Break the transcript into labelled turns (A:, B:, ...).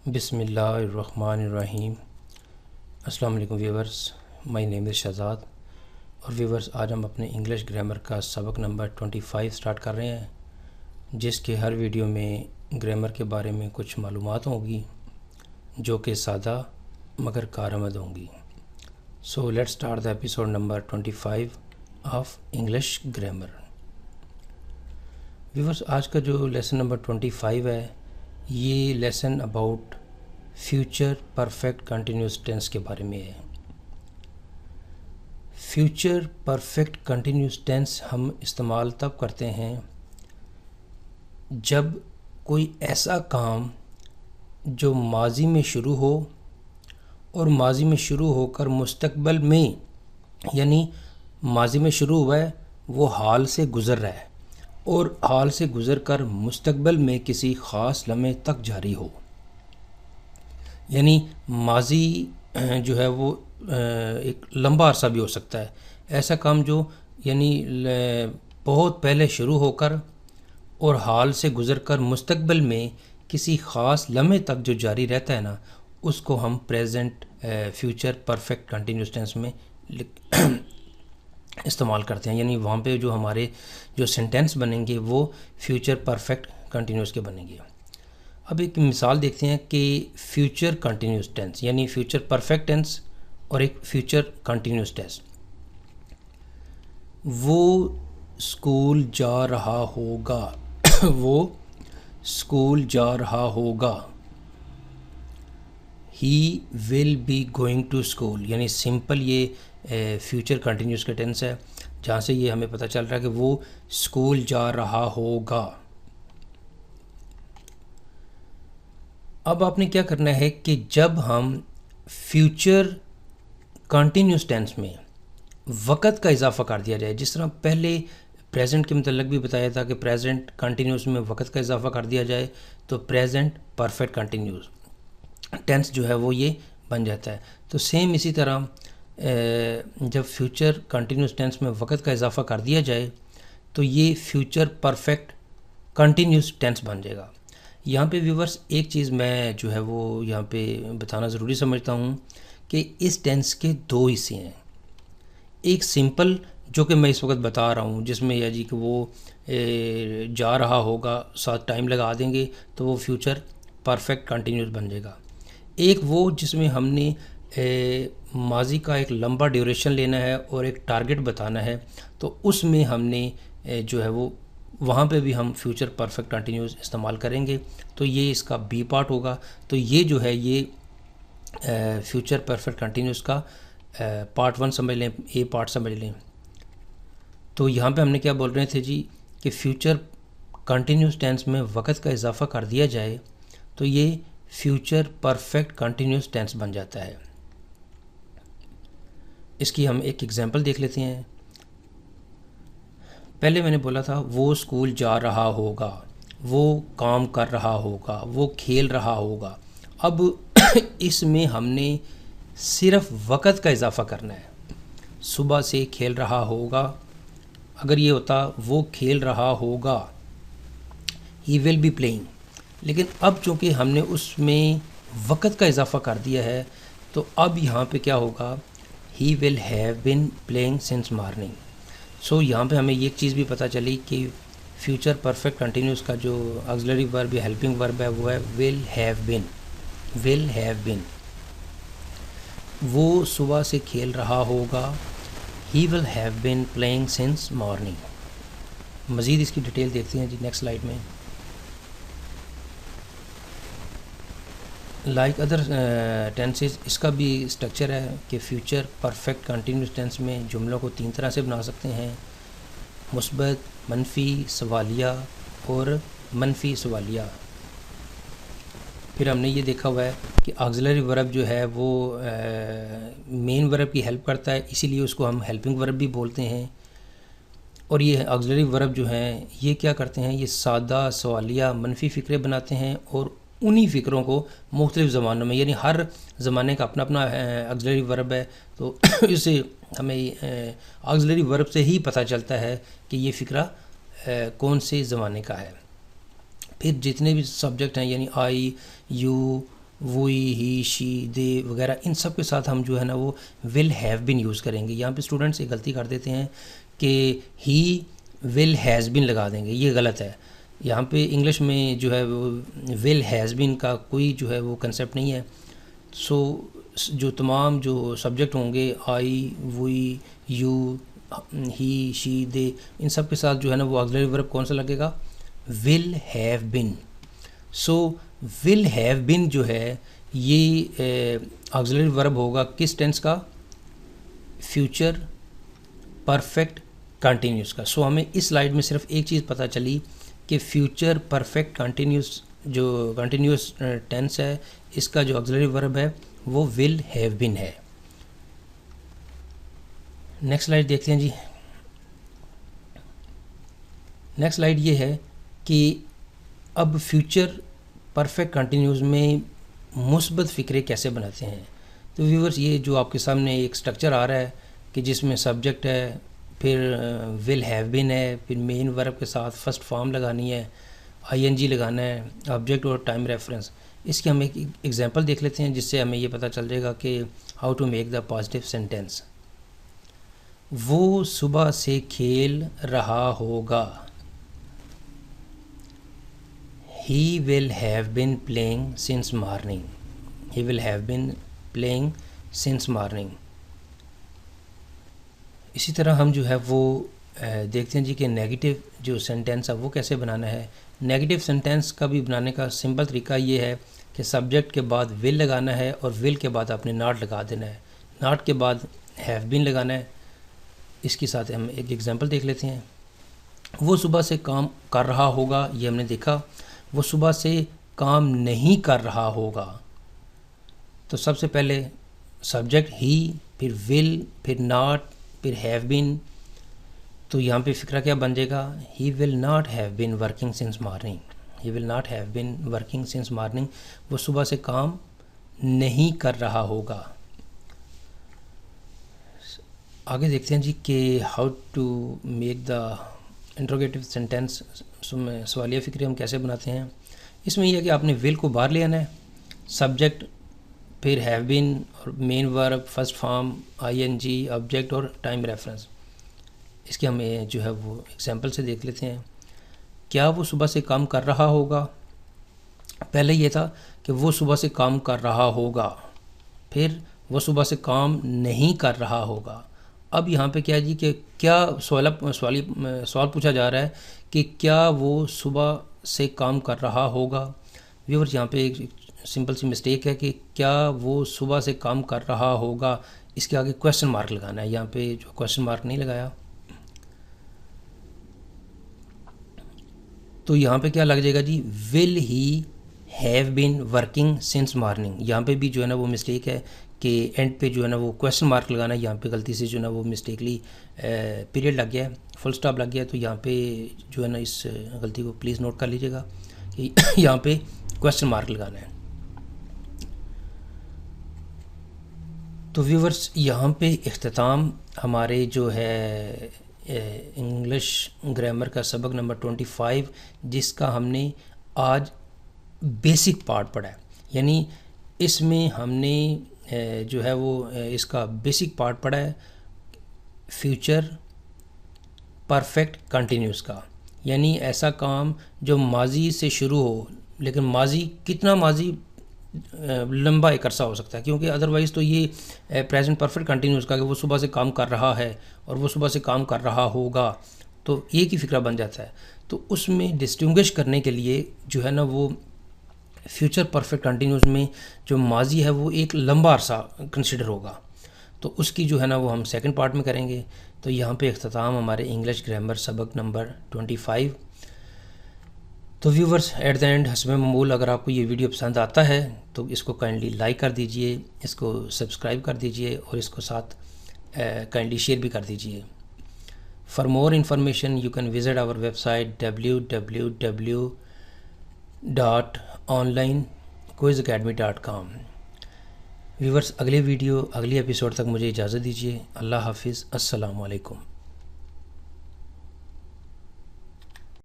A: बिस्मिल्लाहिर्रहमानिर्रहीम। अस्सलाम वालेकुम viewers, my name is Shahzad. और व्यूवर्स, आज हम अपने इंग्लिश ग्रामर का सबक नंबर 25 स्टार्ट कर रहे हैं, जिसके हर वीडियो में ग्रामर के बारे में कुछ मालूमात होंगी जो कि सादा मगर कारआमद होंगी। So let's start the episode number 25 of English grammar. Viewers, आज का जो लेसन नंबर 25 है, ये lesson about future perfect continuous tense के बारे में है। फ्यूचर परफेक्ट कंटिन्यूस टेंस हम इस्तेमाल तब करते हैं जब कोई ऐसा काम जो माजी में शुरू हो और माजी में शुरू होकर मुस्तकबिल में, यानी माजी में शुरू हुआ है वो हाल से गुज़र रहा है और हाल से गुज़र कर मुस्तकबिल में किसी ख़ास लम्हे तक जारी हो। यानी माजी जो है वो एक लंबा अरसा भी हो सकता है। ऐसा काम जो यानी बहुत पहले शुरू होकर और हाल से गुज़र कर मुस्तकबिल में किसी ख़ास लम्हे तक जो जारी रहता है ना, उसको हम present future perfect continuous tense में इस्तेमाल करते हैं। यानी वहाँ पे जो हमारे जो सेंटेंस बनेंगे वो फ्यूचर परफेक्ट कंटिन्यूस के बनेंगे। अब एक मिसाल देखते हैं कि फ्यूचर कंटिन्यूस टेंस यानी फ्यूचर परफेक्ट टेंस और एक फ्यूचर कंटिन्यूस टेंस। वो स्कूल जा रहा होगा वो स्कूल जा रहा होगा। He will be going to school, यानी सिंपल ये फ्यूचर कंटिन्यूस का टेंस है, जहाँ से ये हमें पता चल रहा है कि वो स्कूल जा रहा होगा। अब आपने क्या करना है कि जब हम फ्यूचर कंटिन्यूस टेंस में वक़्त का इजाफ़ा कर दिया जाए, जिस तरह पहले प्रेजेंट के मतलब भी बताया था कि प्रेजेंट कंटिन्यूस में वक़्त का इजाफ़ा कर दिया जाए तो प्रेजेंट परफेक्ट कंटिन्यूस टेंस जो है वो ये बन जाता है। तो सेम इसी तरह जब फ्यूचर कंटिन्यूस टेंस में वक़्त का इजाफ़ा कर दिया जाए तो ये फ्यूचर परफेक्ट कंटिन्यूस टेंस बन जाएगा। यहाँ पे व्यूवर्स, एक चीज़ मैं जो है वो यहाँ पे बताना ज़रूरी समझता हूँ कि इस टेंस के दो हिस्से हैं। एक सिंपल जो कि मैं इस वक्त बता रहा हूँ, जिसमें यह जी कि वो जा रहा होगा, साथ टाइम लगा देंगे तो वो फ्यूचर परफेक्ट कंटिन्यूस बन जाएगा। एक वो जिसमें हमने माजी का एक लंबा ड्यूरेशन लेना है और एक टारगेट बताना है, तो उसमें हमने जो है वो वहाँ पे भी हम फ्यूचर परफेक्ट कंटिन्यूस इस्तेमाल करेंगे। तो ये इसका बी पार्ट होगा। तो ये जो है ये फ्यूचर परफेक्ट कंटिन्यूस का पार्ट 1 समझ लें, ए पार्ट समझ लें। तो यहाँ पे हमने क्या बोल रहे थे जी कि फ्यूचर कंटिन्यूस टेंस में वक़्त का इजाफ़ा कर दिया जाए तो ये फ्यूचर परफेक्ट कंटिन्यूस टेंस बन जाता है। इसकी हम एक एग्जांपल देख लेते हैं। पहले मैंने बोला था वो स्कूल जा रहा होगा, वो काम कर रहा होगा, वो खेल रहा होगा। अब इसमें हमने सिर्फ वक़्त का इजाफ़ा करना है। सुबह से खेल रहा होगा, अगर ये होता वो खेल रहा होगा, ही विल बी प्लेइंग। लेकिन अब चूँकि हमने उसमें वक़्त का इजाफ़ा कर दिया है तो अब यहाँ पे क्या होगा, he will have been playing since morning. So यहाँ पे हमें ये चीज़ भी पता चली कि फ्यूचर परफेक्ट कंटिन्यूस का जो ऑक्सिलरी वर्ब या हेल्पिंग वर्ब है वो है will have bin. Will have बिन, वो सुबह से खेल रहा होगा, he will have been playing since morning. मज़ीद इसकी डिटेल देखते हैं जी नेक्स्ट स्लाइड में। लाइक अदर टेंसेस, इसका भी स्ट्रक्चर है कि फ्यूचर परफेक्ट कंटिन्यूस टेंस में जुमलों को 3 तरह से बना सकते हैं: मुस्बत, मनफी, सवालिया और मनफी सवालिया। फिर हमने ये देखा हुआ है कि ऑक्सिलरी वर्ब जो है वो मेन वर्ब की हेल्प करता है, इसीलिए उसको हम हेल्पिंग वर्ब भी बोलते हैं। और ये ऑक्सिलरी वर्ब जो हैं ये क्या करते हैं, ये सादा सवालिया मनफी फ़िक्रे बनाते हैं और उन्हीं फ़िक्रों को मुख्तलिफ़ ज़मानों में, यानी हर ज़माने का अपना अपना ऑक्सिलरी वर्ब है, तो इससे हमें ऑक्सिलरी वर्ब से ही पता चलता है कि ये फ़िक्रा कौन से ज़माने का है। फिर जितने भी सब्जेक्ट हैं यानी आई, यू, वुई, ही, शी, दे वगैरह, इन सब के साथ हम जो है ना वो विल हैव बीन यूज़ करेंगे। यहाँ पे स्टूडेंट्स एक गलती कर देते हैं कि ही विल हैज़ बीन लगा देंगे, ये गलत है। यहाँ पे इंग्लिश में जो है वो विल हैज़ बीन का कोई जो है वो कंसेप्ट नहीं है। सो जो तमाम जो सब्जेक्ट होंगे, आई, वुई, यू, ही, शी, दे, इन सब के साथ जो है ना वो ऑक्सिलरी वर्ब कौन सा लगेगा? Will have been. So will have been जो है ये ऑक्सिलरी वर्ब होगा किस टेंस का? फ्यूचर परफेक्ट कंटिन्यूस का। सो हमें इस स्लाइड में सिर्फ एक चीज़ पता चली कि फ्यूचर परफेक्ट कंटिन्यूस जो कंटिन्यूस टेंस है, इसका जो ऑक्सिलरी वर्ब है वो विल हैव बीन है। नेक्स्ट स्लाइड देखते हैं जी। नेक्स्ट स्लाइड ये है कि अब फ्यूचर परफेक्ट कंटिन्यूस में मुस्बत फ़िक्रे कैसे बनाते हैं। तो व्यूअर्स, ये जो आपके सामने एक स्ट्रक्चर आ रहा है कि जिसमें सब्जेक्ट है, फिर विल हैव बीन है, फिर मेन वर्ब के साथ फर्स्ट फॉर्म लगानी है, आईएनजी लगाना है, ऑब्जेक्ट और टाइम रेफरेंस। इसकी हम एक एग्जांपल देख लेते हैं जिससे हमें ये पता चल जाएगा कि how to make the positive sentence. वो सुबह से खेल रहा होगा। He will have been playing since morning. He will have been playing since morning. इसी तरह हम जो है वो देखते हैं जी कि नेगेटिव जो सेंटेंस है वो कैसे बनाना है। नेगेटिव सेंटेंस का भी बनाने का सिंपल तरीका ये है कि सब्जेक्ट के बाद विल लगाना है और विल के बाद आपने नॉट लगा देना है, नॉट के बाद हैव बीन लगाना है। इसके साथ हम एक एग्जांपल देख लेते हैं। वो सुबह से काम कर रहा होगा, ये हमने देखा। वो सुबह से काम नहीं कर रहा होगा, तो सबसे पहले सब्जेक्ट ही, फिर विल, फिर नॉट, फिर हैव बीन। तो यहाँ पे फिक्रा क्या बन जाएगा? He will not have been working since morning. He will not have been working since morning. वो सुबह से काम नहीं कर रहा होगा। आगे देखते हैं जी कि how to make the interrogative sentence, सवालिया फ़िक्रे हम कैसे बनाते हैं। इसमें यह है कि आपने विल को बाहर ले आना है, सब्जेक्ट, फिर हैव बीन और main verb, first form, ING, object और टाइम रेफरेंस। इसके हमें जो है वो एग्जांपल से देख लेते हैं। क्या वो सुबह से काम कर रहा होगा? पहले ये था कि वो सुबह से काम कर रहा होगा, फिर वो सुबह से काम नहीं कर रहा होगा। अब यहाँ पे क्या है जी कि क्या सवाल पूछा जा रहा है कि क्या वो सुबह से काम कर रहा होगा। व्यूअर्स, यहाँ पे एक सिंपल सी मिस्टेक है कि क्या वो सुबह से काम कर रहा होगा, इसके आगे क्वेश्चन मार्क लगाना है। यहाँ पे जो क्वेश्चन मार्क नहीं लगाया, तो यहाँ पे क्या लग जाएगा जी? Will he have been working since morning. यहाँ पे भी जो है ना वो मिस्टेक है कि एंड पे जो है ना वो क्वेश्चन मार्क लगाना है। यहाँ पे गलती से जो है ना वो मिस्टेकली पीरियड लग गया है, फुल स्टॉप लग गया है। तो यहाँ पे जो है ना इस गलती को प्लीज़ नोट कर लीजिएगा कि यहाँ पे क्वेश्चन मार्क लगाना है। तो व्यूवर्स, यहाँ पे इख्तिताम हमारे जो है इंग्लिश ग्रामर का सबक नंबर 25, जिसका हमने आज बेसिक पार्ट पढ़ा है। यानी इसमें हमने जो है वो इसका बेसिक पार्ट पढ़ा है फ्यूचर परफेक्ट कंटिन्यूस का। यानी ऐसा काम जो माजी से शुरू हो, लेकिन माजी कितना माजी लंबा एक अरसा हो सकता है, क्योंकि अदरवाइज़ तो ये प्रेजेंट परफेक्ट कंटिन्यूस का कि वो सुबह से काम कर रहा है और वो सुबह से काम कर रहा होगा, तो एक ही फिक्रा बन जाता है। तो उसमें डिस्टिंग्विश करने के लिए जो है ना वो फ्यूचर परफेक्ट कंटिन्यूस में जो माजी है वो एक लंबा अरसा कंसिडर होगा, तो उसकी जो है ना वो हम सेकंड पार्ट में करेंगे। तो यहाँ पे इख्तिताम हमारे इंग्लिश ग्रामर सबक नंबर 25। तो व्यूवर्स, एट द एंड हस्ब मामूल, अगर आपको ये वीडियो पसंद आता है तो इसको काइंडली लाइक कर दीजिए, इसको सब्सक्राइब कर दीजिए और इसको साथ काइंडली शेयर भी कर दीजिए। For more information you can visit our website www.onlinequizacademy.com। Viewers, अगले वीडियो अगले एपिसोड तक मुझे इजाज़त दीजिए। अल्लाह हाफिज़, अस्सलामु अलैकुम।